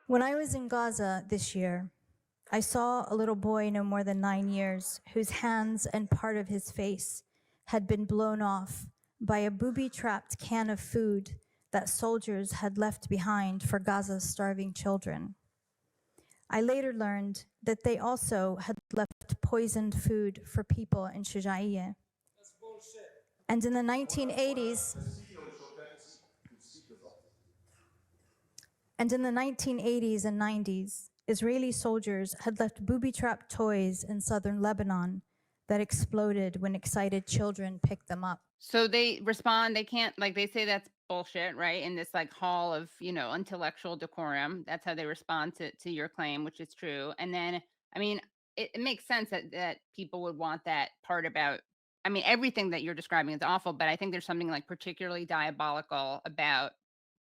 When I was in Gaza this year, I saw a little boy no more than 9 years whose hands and part of his face had been blown off by a booby-trapped can of food that soldiers had left behind for Gaza's starving children. I later learned that they also had left poisoned food for people in Shujaiya. That's bullshit. And in the 1980s, and 90s, Israeli soldiers had left booby-trapped toys in southern Lebanon that exploded when excited children picked them up. So they respond, they can't, like, they say that's bullshit, right? In this like hall of, intellectual decorum. That's how they respond to your claim, which is true. And then, I mean, it makes sense that people would want that part about, I mean, everything that you're describing is awful, but I think there's something like particularly diabolical about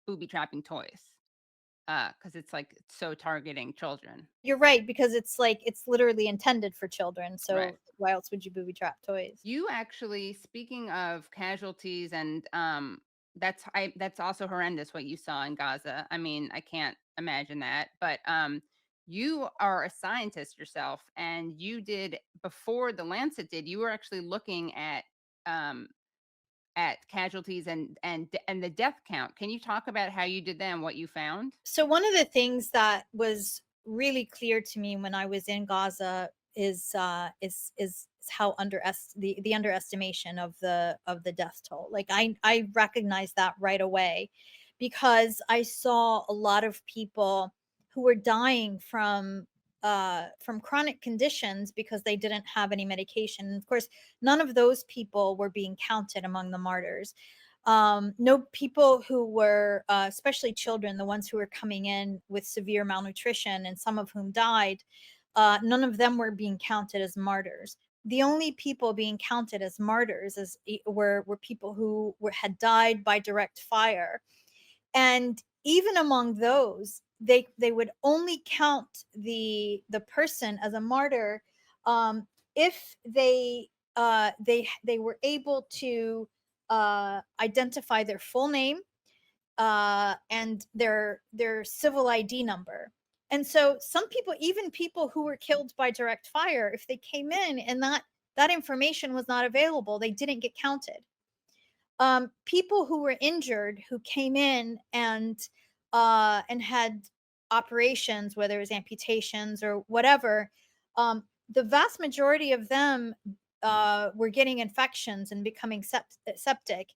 booby trapping toys. Because it's like so targeting children. You're right, because it's like it's literally intended for children. So Right. why else would you booby trap toys? You actually, speaking of casualties, and that's also horrendous what you saw in Gaza. I mean, I can't imagine that, but you are a scientist yourself, and you did, before the Lancet did, you were actually looking at casualties and the death count. Can you talk about how you did that and what you found? So one of the things that was really clear to me when I was in Gaza is how the underestimation of the death toll. Like I recognized that right away, because I saw a lot of people who were dying from chronic conditions because they didn't have any medication. And of course, none of those people were being counted among the martyrs. No people who were, especially children, the ones who were coming in with severe malnutrition and some of whom died, none of them were being counted as martyrs. The only people being counted as martyrs were people who had died by direct fire. And even among those, they would only count the person as a martyr if they were able to identify their full name and their civil ID number. And so some people, even people who were killed by direct fire, if they came in and that information was not available, they didn't get counted. People who were injured, who came in and had operations, whether it was amputations or whatever, the vast majority of them were getting infections and becoming septic,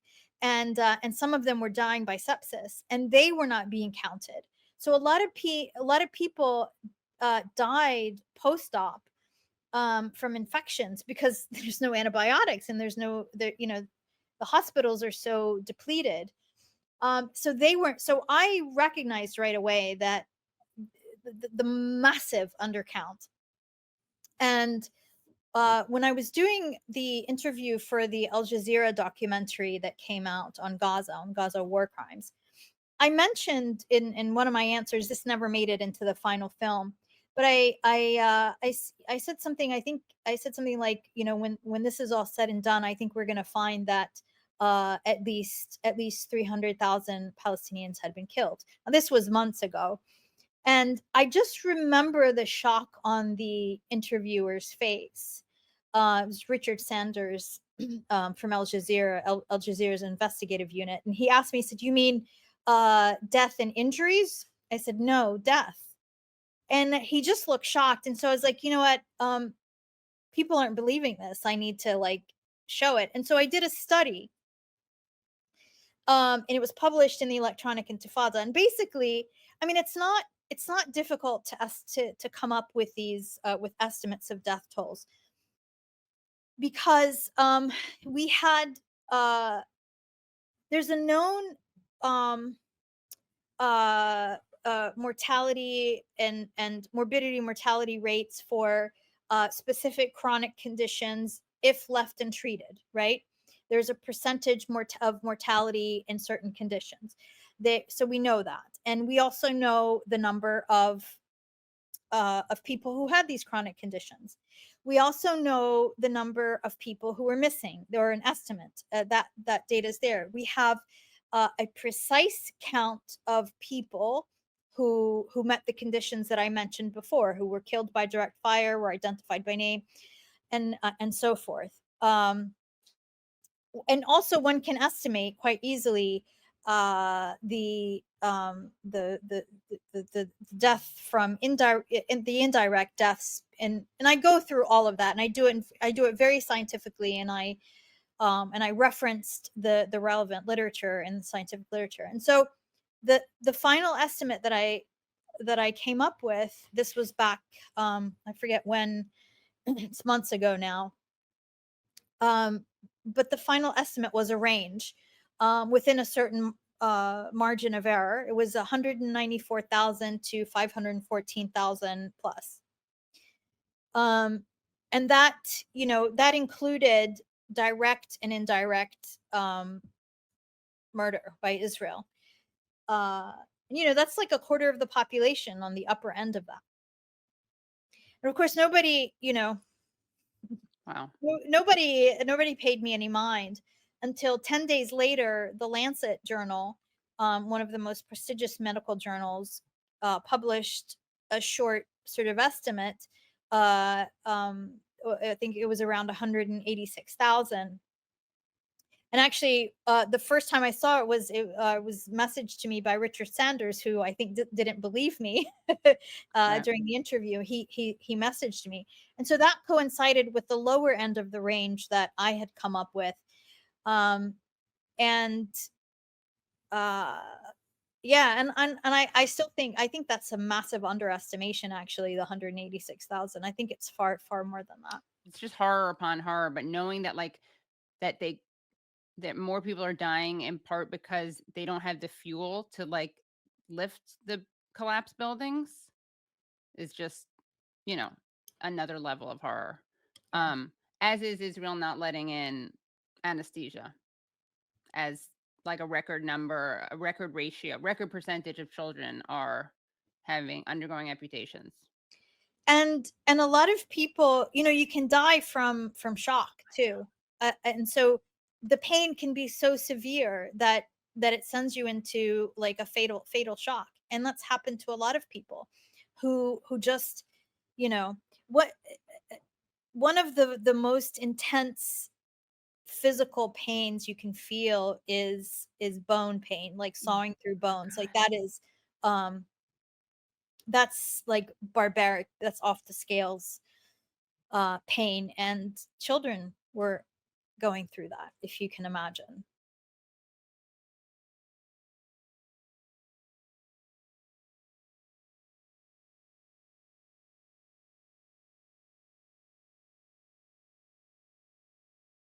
and some of them were dying by sepsis, and they were not being counted. So a lot of people died post-op from infections because there's no antibiotics and there's no, the hospitals are so depleted. So they weren't. So I recognized right away that the massive undercount. And when I was doing the interview for the Al Jazeera documentary that came out on Gaza war crimes, I mentioned in one of my answers, this never made it into the final film, but I said something. I think I said something like, when this is all said and done, I think we're going to find that at least 300,000 Palestinians had been killed. Now, this was months ago. And I just remember the shock on the interviewer's face. It was Richard Sanders from Al Jazeera, Al Jazeera's investigative unit. And he asked me, he said, "You mean death and injuries?" I said, "No, death." And he just looked shocked. And so I was like, you know what? People aren't believing this. I need to show it. And so I did a study. And it was published in the Electronic Intifada. And basically, I mean, it's not difficult to come up with these with estimates of death tolls, because we had there's a known mortality and mortality rates for specific chronic conditions if left untreated, right? There's a percentage of mortality in certain conditions. So we know that. And we also know the number of people who had these chronic conditions. We also know the number of people who are missing. There are an estimate that data is there. We have a precise count of people who met the conditions that I mentioned before, who were killed by direct fire, were identified by name, and so forth. And also one can estimate quite easily the death from indirect deaths, and I go through all of that, and I do it very scientifically, and I referenced the relevant literature and scientific literature. And so the final estimate that I came up with, this was back, I forget when, it's months ago now, but the final estimate was a range within a certain margin of error. It was 194,000 to 514,000 plus. And that, that included direct and indirect murder by Israel. That's like a quarter of the population on the upper end of that. And of course, nobody, Wow. nobody paid me any mind until 10 days later, the Lancet journal, one of the most prestigious medical journals, published a short sort of estimate. I think it was around 186,000. And actually, the first time I saw it was messaged to me by Richard Sanders, who I think didn't believe me Right. during the interview. He messaged me, and so that coincided with the lower end of the range that I had come up with, and yeah, and I still I think that's a massive underestimation. Actually, the 186,000. I think it's far more than that. It's just horror upon horror, but knowing that that that more people are dying in part because they don't have the fuel to lift the collapsed buildings is just, you know, another level of horror. Yeah. As is Israel not letting in anesthesia as like a record number, a record ratio, record percentage of children are undergoing amputations. And a lot of people, you can die from shock too, and so the pain can be so severe that it sends you into like a fatal shock. And that's happened to a lot of people who just, you know what one of the most intense physical pains you can feel is bone pain, like sawing through bones. Like that is, um that's like barbaric, that's off the scales pain, and children were going through that, if you can imagine.